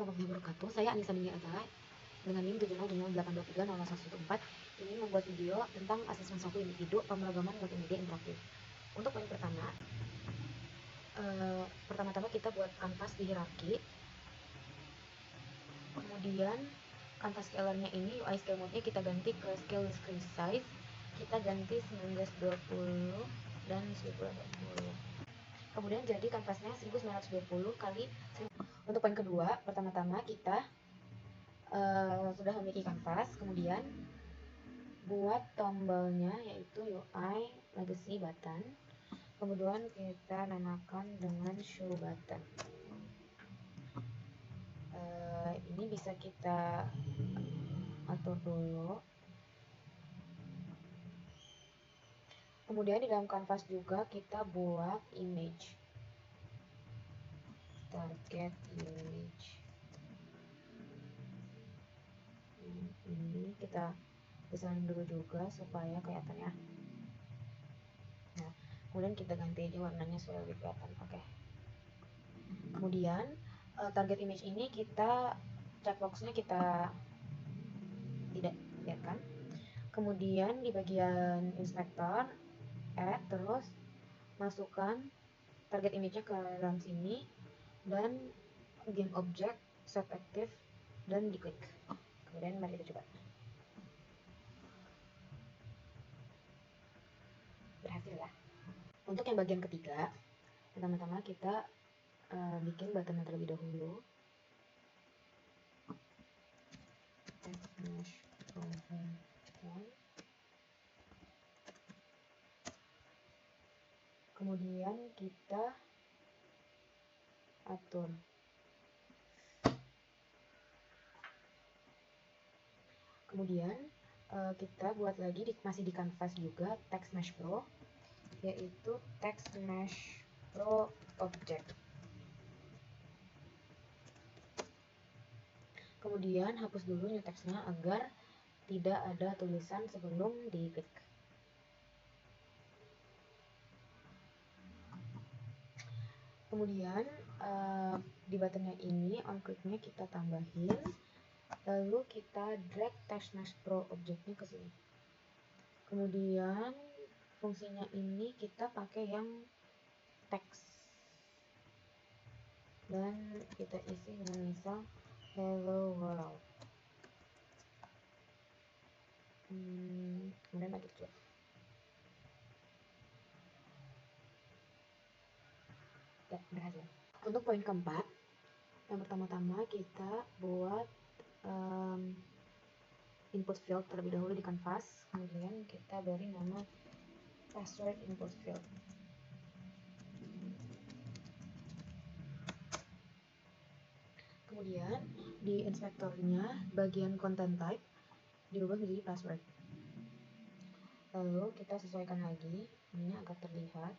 warahmatullahi wabarakatuh. Saya Anissa Binti Azara dengan NIM 70708230114 ini membuat video tentang asesmen 1 individu pemrograman multimedia interaktif. Untuk poin pertama, pertama-tama kita buat kanvas di hierarki. Kemudian kanvas scalernya ini UI scale mode-nya kita ganti ke scale screen size. Kita ganti 1920 dan 1080. Kemudian jadi kanvasnya 1920 kali 1000. Untuk poin kedua, pertama-tama kita sudah memiliki kanvas, kemudian buat tombolnya yaitu UI legacy button, kemudian kita namakan dengan show button. Ini bisa kita atur dulu. Kemudian di dalam kanvas juga kita buat image, target image. Ini kita besarin dulu juga supaya kelihatan ya. Nah, kemudian kita ganti aja warnanya supaya lebih kelihatan. Oke. Kemudian target image ini kita checkboxnya kita tidak biarkan. Kemudian di bagian inspektor add, terus masukkan target image-nya ke dalam sini dan game object set active dan diklik. Kemudian mari kita coba. Berhasil ya. Untuk yang bagian ketiga, pertama-tama kita bikin button terlebih dahulu. Kemudian kita atur. Kemudian kita buat lagi masih di kanvas juga Text Mesh Pro, yaitu Text Mesh Pro Object. Kemudian hapus dulu new text-nya agar tidak ada tulisan sebelum diklik. Kemudian di buttonnya ini on click-nya kita tambahin, lalu kita drag Text Mesh Pro Object-nya ke sini. Kemudian fungsinya ini kita pakai yang text dan kita isi dengan misal hello world. Kemudian lagi coba. Ya, berhasil. Untuk poin keempat, yang pertama-tama kita buat input field terlebih dahulu di kanvas, kemudian kita beri nama password input field. Kemudian di inspektornya bagian content type dirubah menjadi password. Lalu kita sesuaikan lagi ini agar terlihat.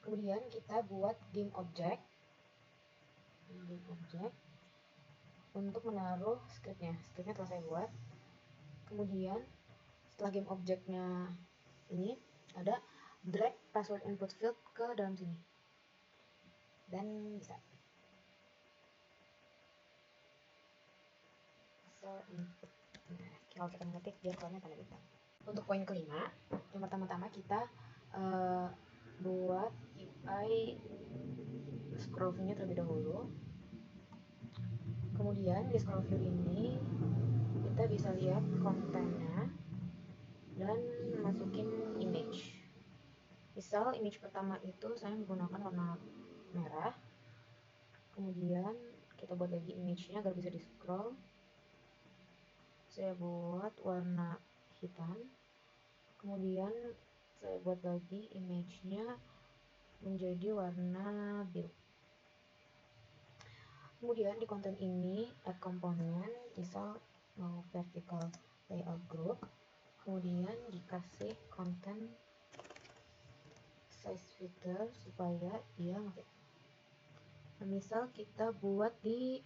Kemudian kita buat game object untuk menaruh scriptnya. Scriptnya telah saya buat. Kemudian setelah game objectnya ini ada drag password input field ke dalam sini dan bisa input. Nah, kalau kita mengetik dia keluarnya tanda bintang. Untuk poin kelima, yang pertama-tama kita buat UI scroll view-nya terlebih dahulu. Kemudian di scroll view ini kita bisa lihat kontennya dan masukin image. Misal image pertama itu saya menggunakan warna merah. Kemudian kita buat lagi image-nya agar bisa di scroll. Saya buat warna hitam. Kemudian saya buat lagi image-nya menjadi warna biru. Kemudian di konten ini add komponen, misal mau vertical layout group, kemudian dikasih konten size filter supaya dia ngefit. Nah, misal kita buat di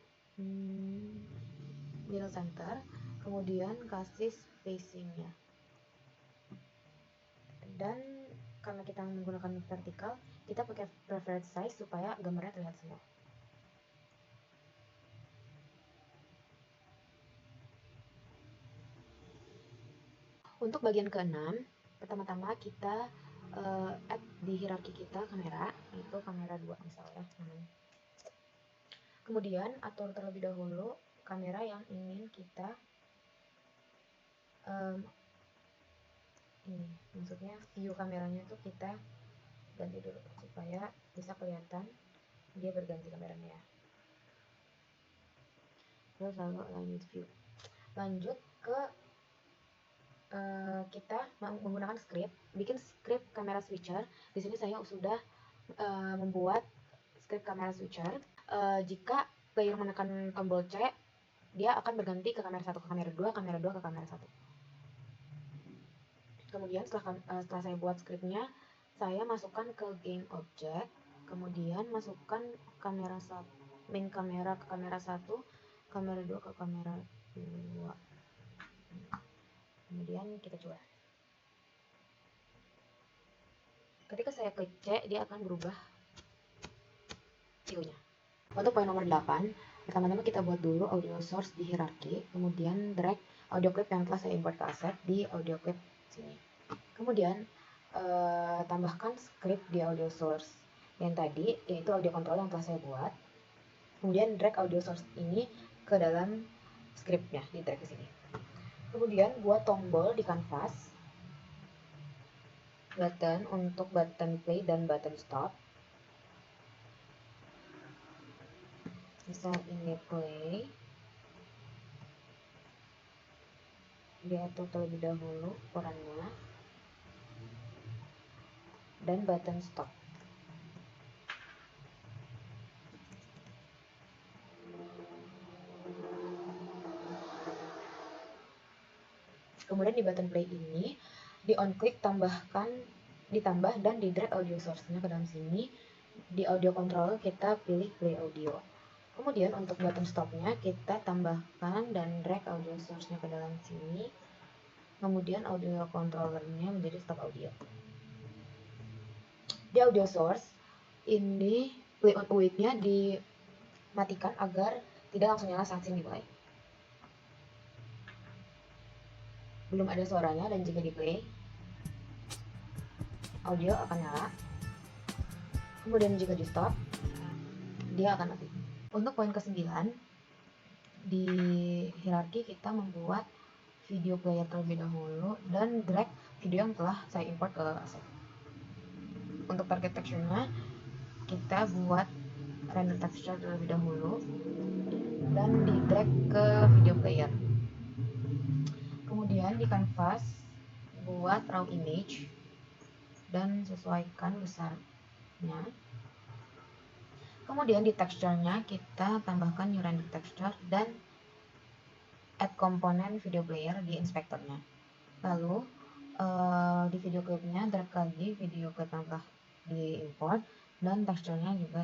middle center, kemudian kasih spacingnya. Dan karena kita menggunakan vertikal, kita pakai preferred size supaya gambarnya terlihat semua. Untuk bagian keenam, pertama-tama kita add di hierarki kita kamera, itu kamera 2 misalnya. Kemudian atur terlebih dahulu kamera yang ingin kita ini, maksudnya view kameranya tuh kita ganti dulu supaya bisa kelihatan dia berganti kameranya ya. Terus lalu align with view. Lanjut ke kita menggunakan script, bikin script kamera switcher. Di sini saya sudah membuat script kamera switcher. Jika player menekan tombol C, dia akan berganti ke kamera 1 ke kamera 2, kamera 2 ke kamera 1. Kemudian setelah saya buat scriptnya, saya masukkan ke game object, kemudian masukkan kamera main kamera ke kamera 1, kamera 2 ke kamera 2. Kemudian kita coba. Ketika saya klik C, dia akan berubah view-nya. Untuk poin nomor 8, pertama-tama kita buat dulu audio source di hierarki, kemudian drag audio clip yang telah saya import ke asset di audio clip sini. Kemudian tambahkan script di audio source yang tadi, yaitu audio control yang telah saya buat. Kemudian drag audio source ini ke dalam scriptnya, di drag ke sini. Kemudian buat tombol di kanvas, button untuk button play dan button stop. Misal ini play, diatur terlebih dahulu ukurannya, dan button stop. Kemudian di button play ini di on click ditambah dan di drag audio source-nya ke dalam sini. Di audio control kita pilih play audio. Kemudian untuk button stop-nya kita tambahkan dan drag audio source-nya ke dalam sini. Kemudian audio controller-nya menjadi stop audio. Di audio source ini play on awake-nya dimatikan agar tidak langsung nyala saat scene dimulai. Belum ada suaranya dan jika di play audio akan nyala. Kemudian jika di stop dia akan mati. Untuk poin ke-9, di hierarki kita membuat video player terlebih dahulu dan drag video yang telah saya import ke asset. Untuk target texture-nya kita buat render texture terlebih dahulu dan di drag ke video player. Kemudian di canvas buat raw image dan sesuaikan besarnya. Kemudian di texture-nya kita tambahkan new render texture dan add komponen video player di inspektornya. Lalu di video clipnya drag lagi video clip yang telah diimport dan texture-nya juga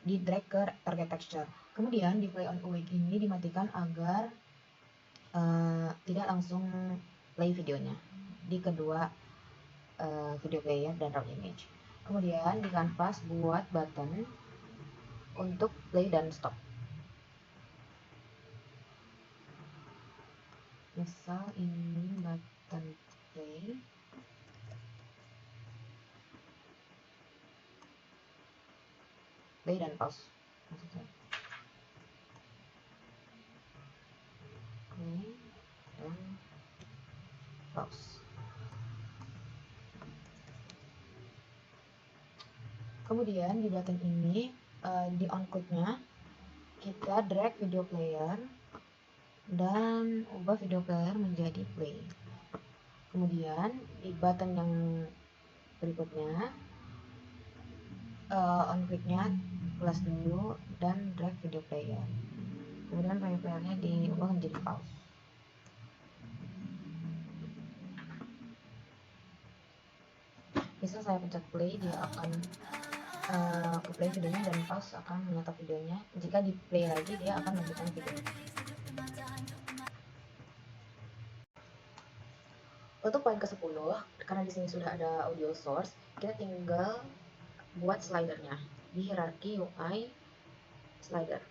di drag ke target texture. Kemudian di play on awake ini dimatikan agar tidak langsung play videonya di kedua video player dan raw image. Kemudian di canvas buat button untuk play dan stop. Misal ini button play. Play dan pause maksudnya. Play dan pause. Kemudian di button ini di on click-nya kita drag video player dan ubah video player menjadi play. Kemudian di button yang berikutnya on click-nya plus dulu dan drag video player. Kemudian video player-nya diubah menjadi pause. Misal saya pencet play, dia akan play videonya dan pause akan menyetop videonya. Jika di play lagi dia akan melanjutkan videonya. Untuk poin ke-10, karena di sini sudah ada audio source, kita tinggal buat slidernya di hierarki UI slider.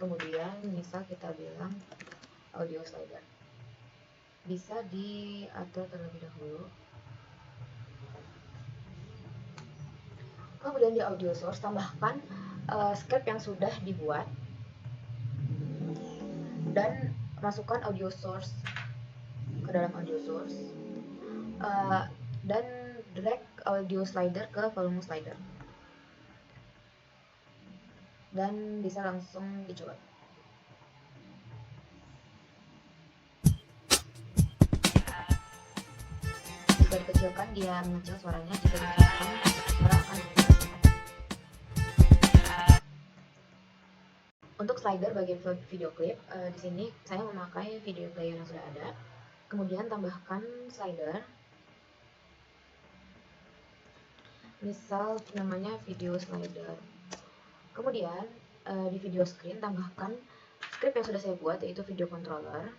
Kemudian misal kita bilang audio slider. bisa diatur terlebih dahulu. Kemudian di audio source tambahkan script yang sudah dibuat dan masukkan audio source ke dalam audio source dan drag audio slider ke volume slider dan bisa langsung dicoba. Jika dikecilkan dia mengecil suaranya, jika dikecilkan suara akan Untuk slider bagian video klip, di sini saya memakai video player yang sudah ada. Kemudian tambahkan slider, misal namanya video slider. Kemudian di video screen tambahkan script yang sudah saya buat, yaitu video controller.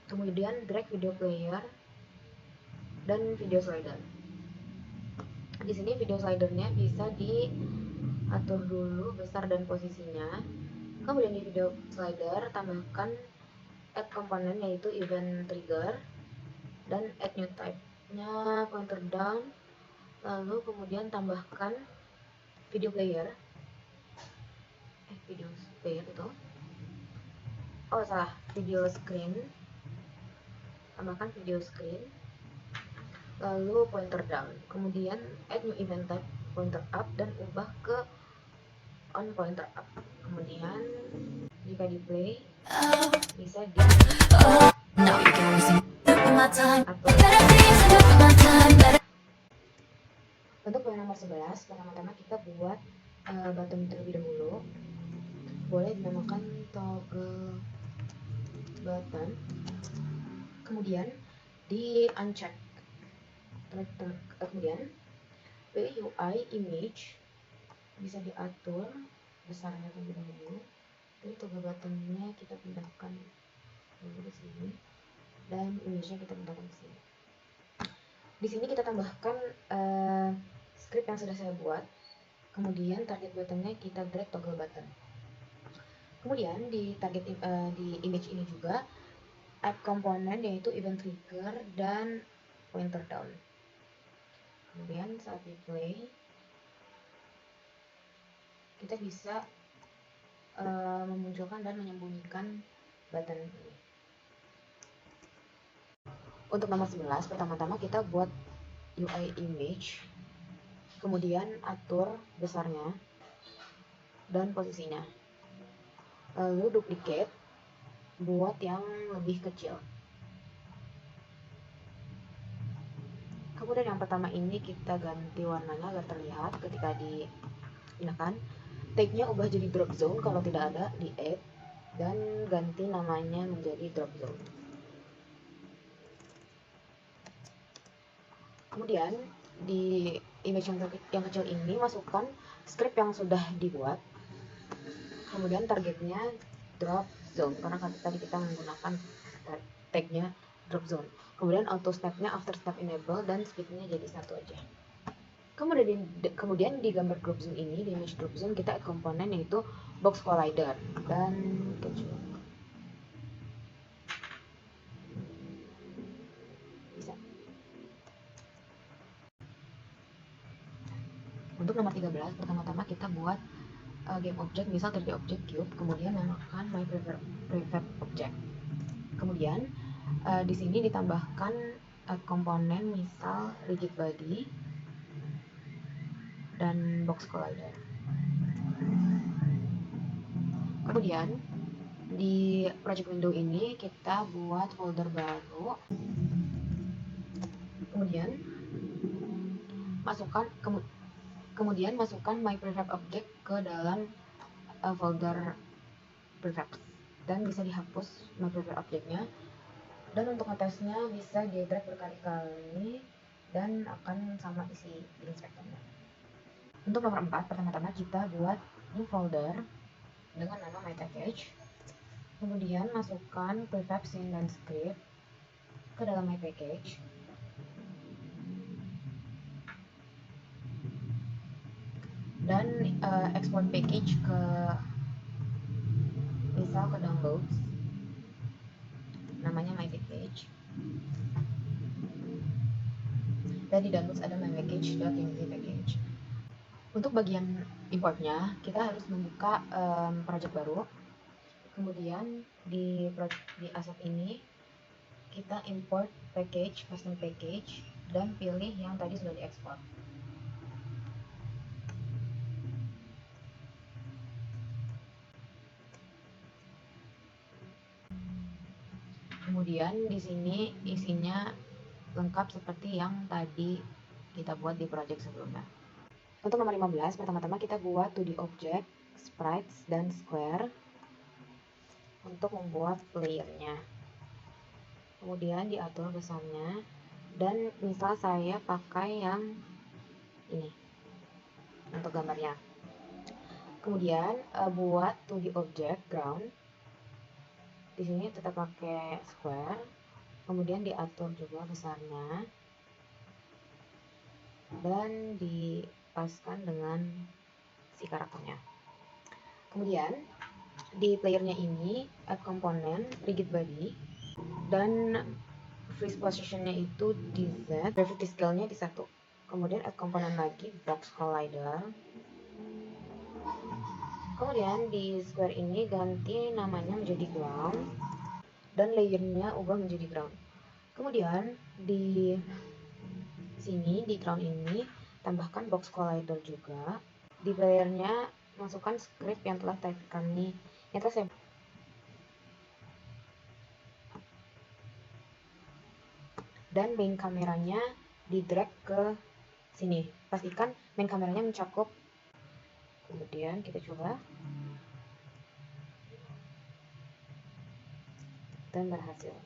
Kemudian drag video player dan video slider. Di sini video slidernya bisa diatur dulu besar dan posisinya. Kemudian di video slider tambahkan add komponen, yaitu event trigger, dan add new type-nya pointer down. Lalu kemudian tambahkan video player. Video player itu. Oh salah, video screen. Tambahkan video screen. Lalu pointer down. Kemudian add new event type pointer up dan ubah ke on pointer up. Kemudian jika di play bisa di Untuk poin nomor 11, pertama-tama kita buat button terlebih dahulu. Boleh dinamakan toggle button. Kemudian di uncheck. Kemudian UI image bisa diatur besarnya terlebih dahulu. Jadi toggle buttonnya kita pindahkan dulu ke sini dan image-nya kita pindahkan ke sini. Di sini kita tambahkan script yang sudah saya buat. Kemudian target buttonnya kita drag toggle button. Kemudian di target di image ini juga add komponen, yaitu event trigger dan pointer down. Kemudian saat di play kita bisa memunculkan dan menyembunyikan button ini. Untuk nomor 11, pertama-tama kita buat UI image, kemudian atur besarnya dan posisinya. Lalu duplicate, buat yang lebih kecil. Kemudian yang pertama ini kita ganti warnanya agar terlihat ketika dipindahkan. Tag-nya ubah jadi drop zone, kalau tidak ada di add, dan ganti namanya menjadi drop zone. Kemudian di image yang kecil ini masukkan script yang sudah dibuat. Kemudian targetnya drop zone, karena tadi kita menggunakan tag-nya drop zone. Kemudian auto step-nya after step enable dan speed-nya jadi 1 aja. Kemudian di gambar drop zone ini, di image drop zone, kita add komponen, yaitu box collider dan catch. Bisa. Untuk nomor 13, pertama-tama kita buat game object, misal 3D object cube, kemudian namakan my prefab object. Kemudian di sini ditambahkan komponen, misal rigid body dan box collider. Kemudian di project window ini kita buat folder baru. Kemudian masukkan my prefab object ke dalam folder prefabs dan bisa dihapus my prefab objectnya. Dan untuk ngetesnya bisa di drag berkali-kali dan akan sama isi di inspektornya. Untuk nomor 4, pertama-tama kita buat new folder dengan nama my package. Kemudian masukkan prefab scene dan script ke dalam my package. Dan export package ke misal ke downloads, namanya my package. package. Dan di downloads ada mypackage.mv package. Untuk bagian importnya, kita harus membuka project baru. Kemudian di asset ini kita import package, custom package, dan pilih yang tadi sudah diekspor. Kemudian di sini isinya lengkap seperti yang tadi kita buat di project sebelumnya. Untuk nomor 15, pertama-tama kita buat 2D object, sprites, dan square untuk membuat layernya. Kemudian diatur besarnya, dan misal saya pakai yang ini untuk gambarnya. Kemudian buat 2D object ground. Di sini tetap pakai square. Kemudian diatur juga besarnya dan dipaskan dengan si karakternya. Kemudian di playernya ini add component rigid body dan freeze positionnya itu di Z, gravity scale-nya di 1. Kemudian add komponen lagi box collider. Kemudian di square ini ganti namanya menjadi ground dan layernya ubah menjadi ground. Kemudian di sini di ground ini tambahkan box collider juga. Di playernya masukkan script yang telah kami dan main kameranya di drag ke sini. Pastikan main kameranya mencakup. Kemudian kita coba dan berhasil.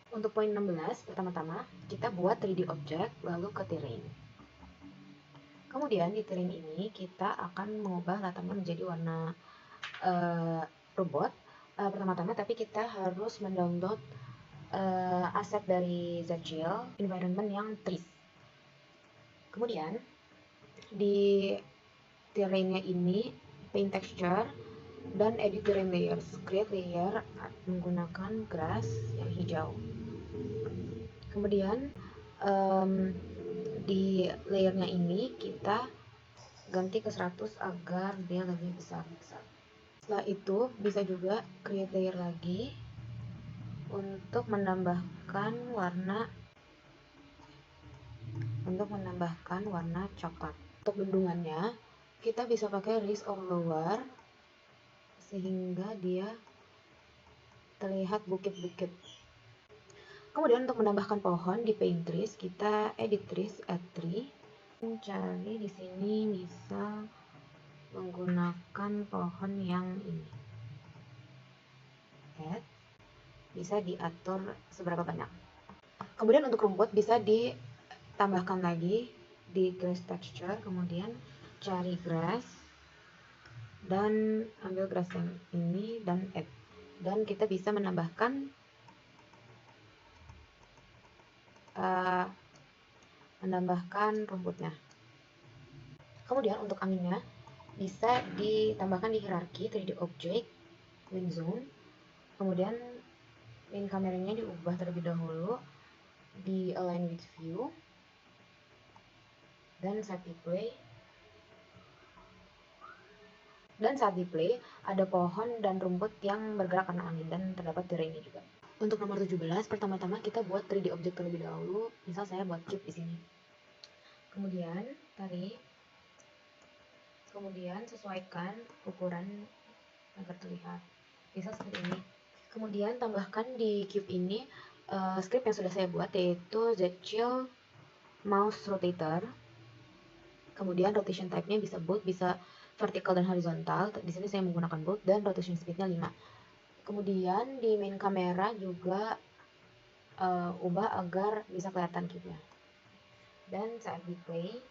Untuk poin 16, pertama-tama kita buat 3D object lalu ke terrain. Kemudian di terrain ini kita akan mengubah latarnya menjadi warna robot. Pertama-tama tapi kita harus mendownload aset dari ZCL environment yang trees. Kemudian di terrainnya ini paint texture dan edit terrain layers. Create layer menggunakan grass yang hijau. Kemudian di layernya ini kita ganti ke 100 agar dia lebih besar. Setelah itu bisa juga create layer lagi untuk menambahkan warna coklat. Untuk bendungannya kita bisa pakai raise or lower sehingga dia terlihat bukit-bukit. Kemudian untuk menambahkan pohon di paint trees, kita edit trees, add tree. Cari di sini bisa menggunakan pohon yang ini. Add. Bisa diatur seberapa banyak. Kemudian untuk rumput bisa ditambahkan lagi di grass texture, kemudian cari grass dan ambil grass yang ini dan add. Dan kita bisa menambahkan rumputnya. Kemudian untuk anginnya bisa ditambahkan di hierarki 3D object, wind zone. Kemudian main kameranya diubah terlebih dahulu, di align with view, dan saat display. Dan saat display ada pohon dan rumput yang bergerak karena angin dan terdapat terrainnya juga. Untuk nomor 17, pertama-tama kita buat 3D object terlebih dahulu. Misal saya buat cube di sini. Kemudian tarik. Kemudian sesuaikan ukuran agar terlihat. Misal seperti ini. Kemudian tambahkan di cube ini script yang sudah saya buat, yaitu ZChill mouse rotator. Kemudian rotation type-nya bisa both, bisa vertical dan horizontal. Di sini saya menggunakan both dan rotation speed-nya 5. Kemudian di main kamera juga ubah agar bisa kelihatan cube-nya. Dan saat di play,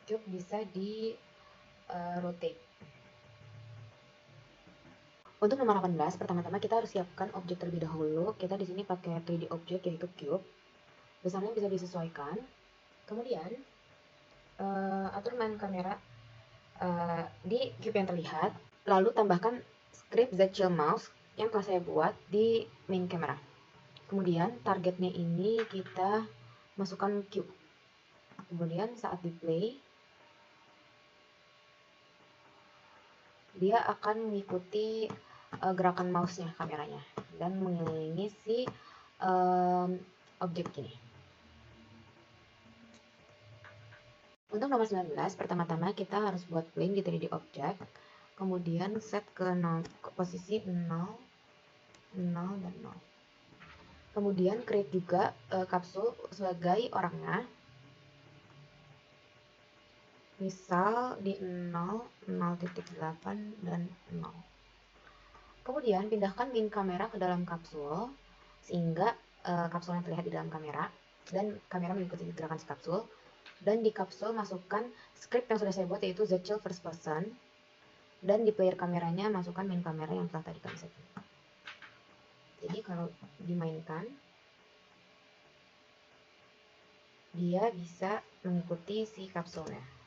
cube bisa di rotate. Untuk nomor 18, pertama-tama kita harus siapkan objek terlebih dahulu. Kita di sini pakai 3D object yaitu cube. Besarnya bisa disesuaikan. Kemudian atur main kamera di cube yang terlihat. Lalu tambahkan script ZChill mouse yang telah saya buat di main camera. Kemudian targetnya ini kita masukkan cube. Kemudian saat di play, dia akan mengikuti gerakan mouse-nya, kameranya, dan mengelilingi si objek ini. Untuk nomor 19, pertama-tama kita harus buat plane di 3D object, kemudian set ke posisi 0, 0, dan 0. Kemudian create juga kapsul sebagai orangnya, misal di 0, 0.8, dan 0. Kemudian pindahkan main kamera ke dalam kapsul, sehingga kapsulnya terlihat di dalam kamera, dan kamera mengikuti gerakan si kapsul. Dan di kapsul masukkan script yang sudah saya buat, yaitu ZChill first person, dan di player kameranya masukkan main kamera yang telah tadi kami setting. Jadi kalau dimainkan, dia bisa mengikuti si kapsulnya.